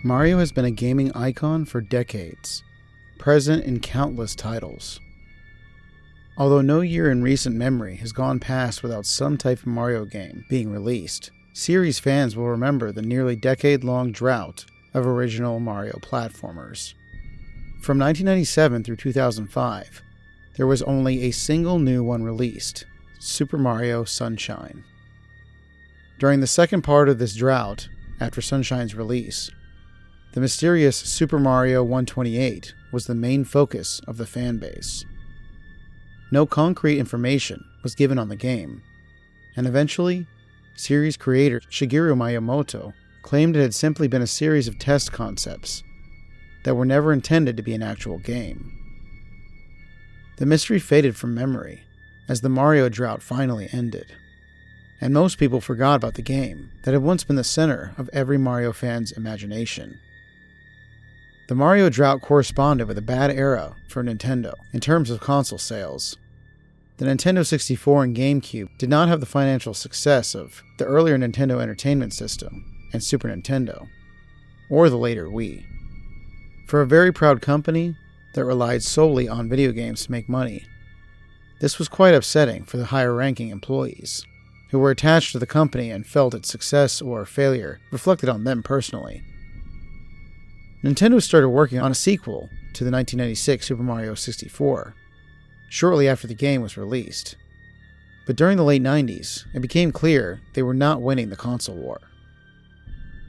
Mario has been a gaming icon for decades, present in countless titles. Although no year in recent memory has gone past without some type of Mario game being released, series fans will remember the nearly decade-long drought of original Mario platformers. From 1997 through 2005, there was only a single new one released, Super Mario Sunshine. During the second part of this drought, after Sunshine's release, the mysterious Super Mario 128 was the main focus of the fanbase. No concrete information was given on the game, and eventually, series creator Shigeru Miyamoto claimed it had simply been a series of test concepts that were never intended to be an actual game. The mystery faded from memory as the Mario drought finally ended, and most people forgot about the game that had once been the center of every Mario fan's imagination. The Mario drought corresponded with a bad era for Nintendo in terms of console sales. The Nintendo 64 and GameCube did not have the financial success of the earlier Nintendo Entertainment System and Super Nintendo, or the later Wii. For a very proud company that relied solely on video games to make money, this was quite upsetting for the higher-ranking employees, who were attached to the company and felt its success or failure reflected on them personally. Nintendo started working on a sequel to the 1996 Super Mario 64, shortly after the game was released. But during the late 90s, it became clear they were not winning the console war.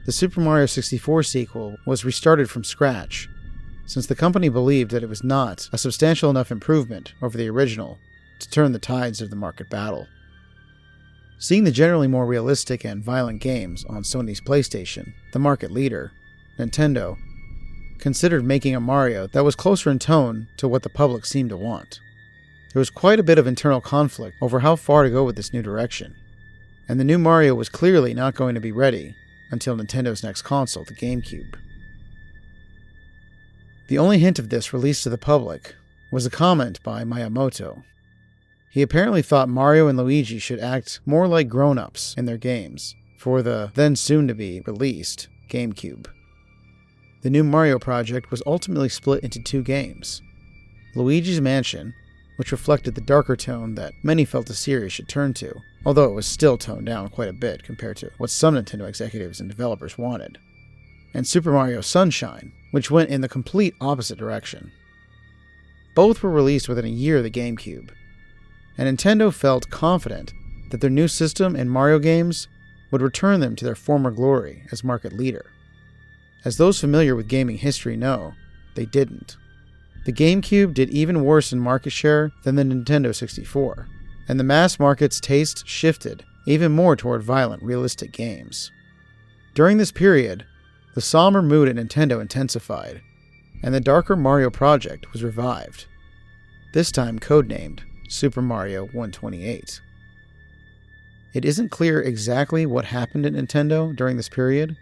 The Super Mario 64 sequel was restarted from scratch, since the company believed that it was not a substantial enough improvement over the original to turn the tides of the market battle. Seeing the generally more realistic and violent games on Sony's PlayStation, the market leader, Nintendo considered making a Mario that was closer in tone to what the public seemed to want. There was quite a bit of internal conflict over how far to go with this new direction, and the new Mario was clearly not going to be ready until Nintendo's next console, the GameCube. The only hint of this released to the public was a comment by Miyamoto. He apparently thought Mario and Luigi should act more like grown-ups in their games for the then soon-to-be released GameCube. The new Mario project was ultimately split into two games: Luigi's Mansion, which reflected the darker tone that many felt the series should turn to, although it was still toned down quite a bit compared to what some Nintendo executives and developers wanted, and Super Mario Sunshine, which went in the complete opposite direction. Both were released within a year of the GameCube, and Nintendo felt confident that their new system and Mario games would return them to their former glory as market leader. As those familiar with gaming history know, they didn't. The GameCube did even worse in market share than the Nintendo 64, and the mass market's taste shifted even more toward violent, realistic games. During this period, the somber mood at Nintendo intensified, and the darker Mario project was revived, this time codenamed Super Mario 128. It isn't clear exactly what happened at Nintendo during this period.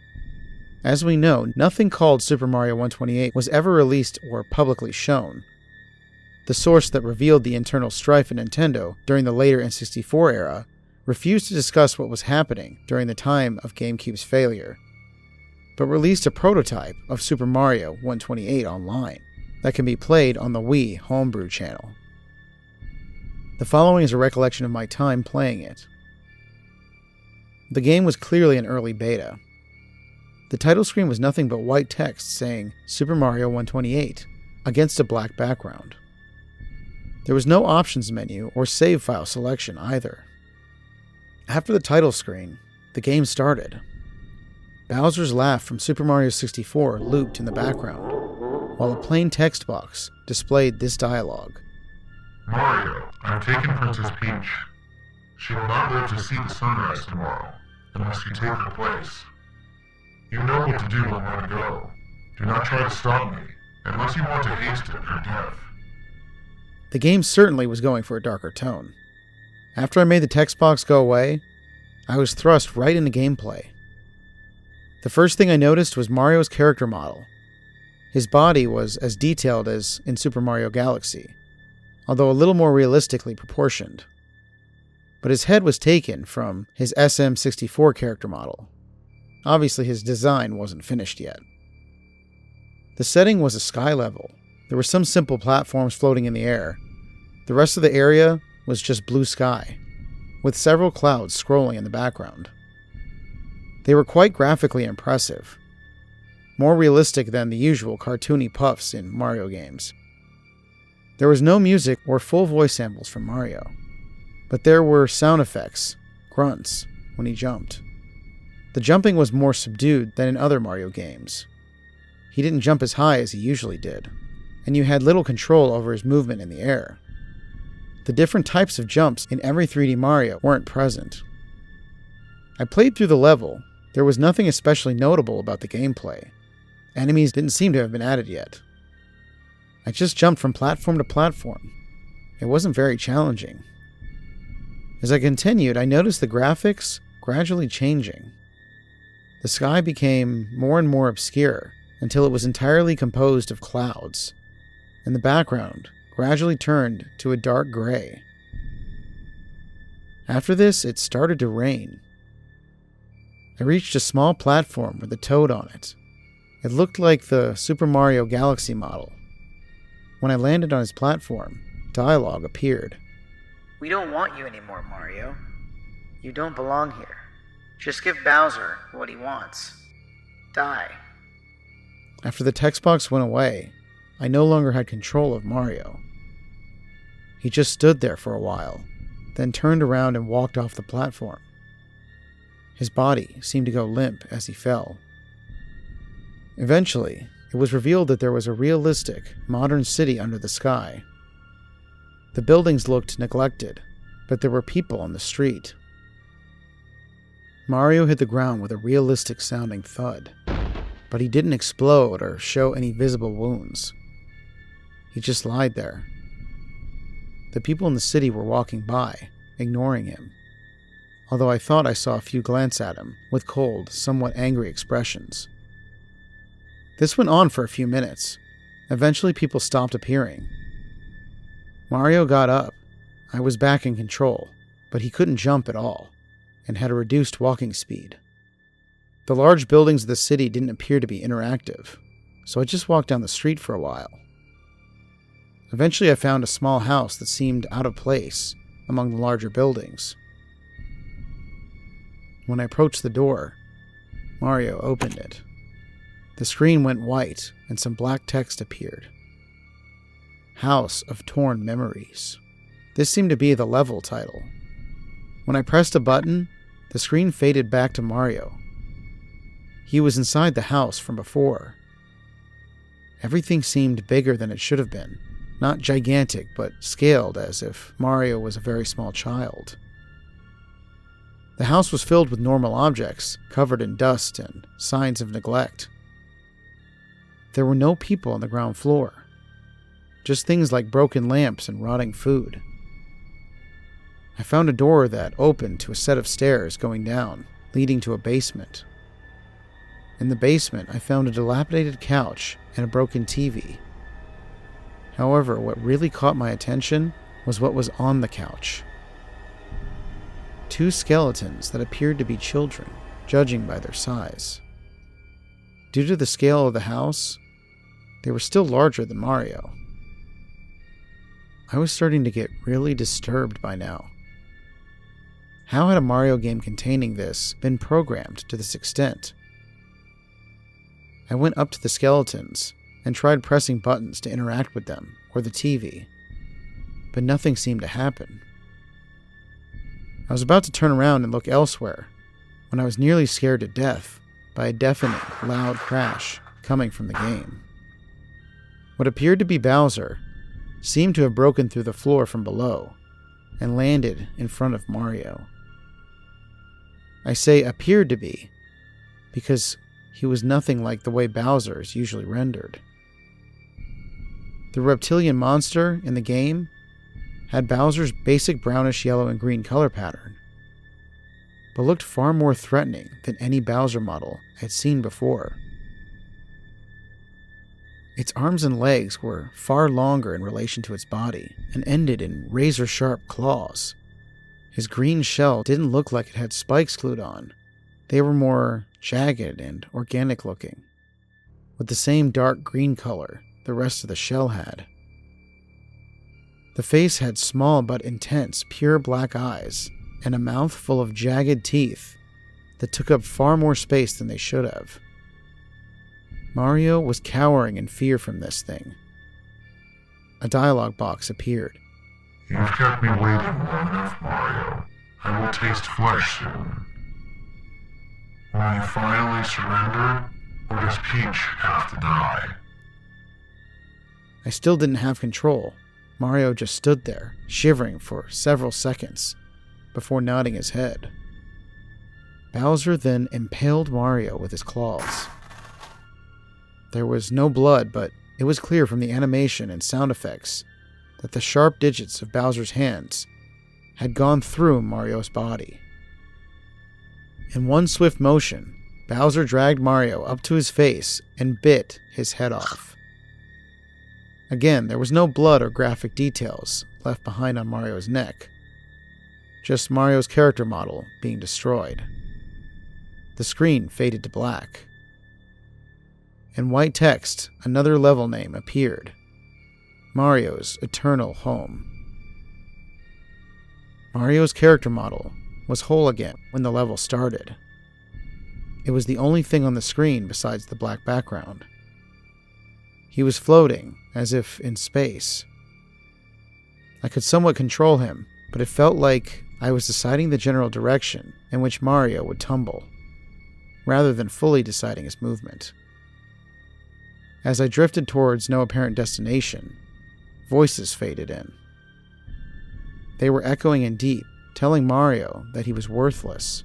As we know, nothing called Super Mario 128 was ever released or publicly shown. The source that revealed the internal strife at Nintendo during the later N64 era refused to discuss what was happening during the time of GameCube's failure, but released a prototype of Super Mario 128 online that can be played on the Wii Homebrew channel. The following is a recollection of my time playing it. The game was clearly an early beta. The title screen was nothing but white text saying Super Mario 128 against a black background. There was no options menu or save file selection either. After the title screen, the game started. Bowser's laugh from Super Mario 64 looped in the background, while a plain text box displayed this dialogue. Mario, I've taken Princess Peach. She will not live to see the sunrise tomorrow, unless you take her place. You know what to do and where to go. Do not try to stop me, unless you want to hasten her death. The game certainly was going for a darker tone. After I made the text box go away, I was thrust right into gameplay. The first thing I noticed was Mario's character model. His body was as detailed as in Super Mario Galaxy, although a little more realistically proportioned. But his head was taken from his SM64 character model. Obviously his design wasn't finished yet. The setting was a sky level. There were some simple platforms floating in the air. The rest of the area was just blue sky, with several clouds scrolling in the background. They were quite graphically impressive, more realistic than the usual cartoony puffs in Mario games. There was no music or full voice samples from Mario, but there were sound effects, grunts, when he jumped. The jumping was more subdued than in other Mario games. He didn't jump as high as he usually did, and you had little control over his movement in the air. The different types of jumps in every 3D Mario weren't present. I played through the level. There was nothing especially notable about the gameplay. Enemies didn't seem to have been added yet. I just jumped from platform to platform. It wasn't very challenging. As I continued, I noticed the graphics gradually changing. The sky became more and more obscure until it was entirely composed of clouds, and the background gradually turned to a dark gray. After this, it started to rain. I reached a small platform with a toad on it. It looked like the Super Mario Galaxy model. When I landed on his platform, dialogue appeared. "We don't want you anymore, Mario. You don't belong here. Just give Bowser what he wants. Die." After the text box went away, I no longer had control of Mario. He just stood there for a while, then turned around and walked off the platform. His body seemed to go limp as he fell. Eventually, it was revealed that there was a realistic, modern city under the sky. The buildings looked neglected, but there were people on the street. Mario hit the ground with a realistic-sounding thud, but he didn't explode or show any visible wounds. He just lied there. The people in the city were walking by, ignoring him, although I thought I saw a few glance at him with cold, somewhat angry expressions. This went on for a few minutes. Eventually, people stopped appearing. Mario got up. I was back in control, but he couldn't jump at all, and had a reduced walking speed. The large buildings of the city didn't appear to be interactive, so I just walked down the street for a while. Eventually, I found a small house that seemed out of place among the larger buildings. When I approached the door, Mario opened it. The screen went white, and some black text appeared. House of Torn Memories. This seemed to be the level title. When I pressed a button, the screen faded back to Mario. He was inside the house from before. Everything seemed bigger than it should have been. Not gigantic, but scaled as if Mario was a very small child. The house was filled with normal objects, covered in dust and signs of neglect. There were no people on the ground floor, just things like broken lamps and rotting food. I found a door that opened to a set of stairs going down, leading to a basement. In the basement, I found a dilapidated couch and a broken TV. However, what really caught my attention was what was on the couch. Two skeletons that appeared to be children, judging by their size. Due to the scale of the house, they were still larger than Mario. I was starting to get really disturbed by now. How had a Mario game containing this been programmed to this extent? I went up to the skeletons and tried pressing buttons to interact with them or the TV, but nothing seemed to happen. I was about to turn around and look elsewhere when I was nearly scared to death by a deafening, loud crash coming from the game. What appeared to be Bowser seemed to have broken through the floor from below and landed in front of Mario. I say appeared to be because he was nothing like the way Bowser is usually rendered. The reptilian monster in the game had Bowser's basic brownish yellow and green color pattern, but looked far more threatening than any Bowser model I had seen before. Its arms and legs were far longer in relation to its body and ended in razor-sharp claws. His green shell didn't look like it had spikes glued on. They were more jagged and organic looking. with the same dark green color the rest of the shell had. The face had small but intense, pure black eyes and a mouth full of jagged teeth that took up far more space than they should have. Mario was cowering in fear from this thing. A dialogue box appeared. You've kept me waiting long enough, Mario. I will taste flesh soon. Will you finally surrender, or does Peach have to die? I still didn't have control. Mario just stood there, shivering for several seconds, before nodding his head. Bowser then impaled Mario with his claws. There was no blood, but it was clear from the animation and sound effects that the sharp digits of Bowser's hands had gone through Mario's body. In one swift motion, Bowser dragged Mario up to his face and bit his head off. Again, there was no blood or graphic details left behind on Mario's neck, just Mario's character model being destroyed. The screen faded to black. In white text, another level name appeared: Mario's Eternal Home. Mario's character model was whole again when the level started. It was the only thing on the screen besides the black background. He was floating, as if in space. I could somewhat control him, but it felt like I was deciding the general direction in which Mario would tumble, rather than fully deciding his movement. As I drifted towards no apparent destination, voices faded in. They were echoing in deep, telling Mario that he was worthless,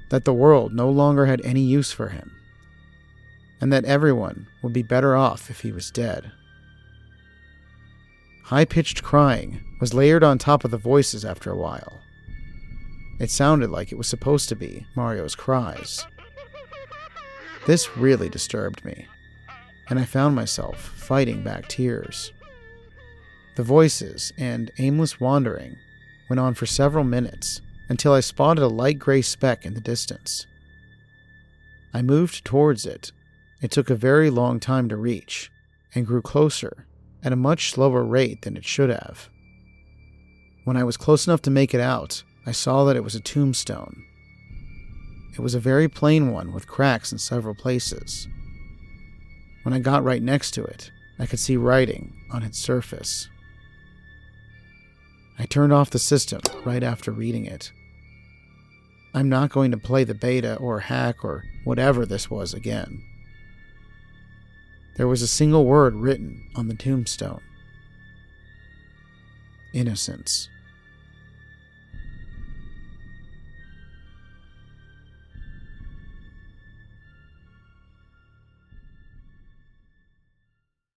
that the world no longer had any use for him, and that everyone would be better off if he was dead. High-pitched crying was layered on top of the voices after a while. It sounded like it was supposed to be Mario's cries. This really disturbed me, and I found myself fighting back tears. The voices and aimless wandering went on for several minutes until I spotted a light gray speck in the distance. I moved towards it. It took a very long time to reach, and grew closer at a much slower rate than it should have. When I was close enough to make it out, I saw that it was a tombstone. It was a very plain one with cracks in several places. When I got right next to it, I could see writing on its surface. I turned off the system right after reading it. I'm not going to play the beta or hack or whatever this was again. There was a single word written on the tombstone: innocence.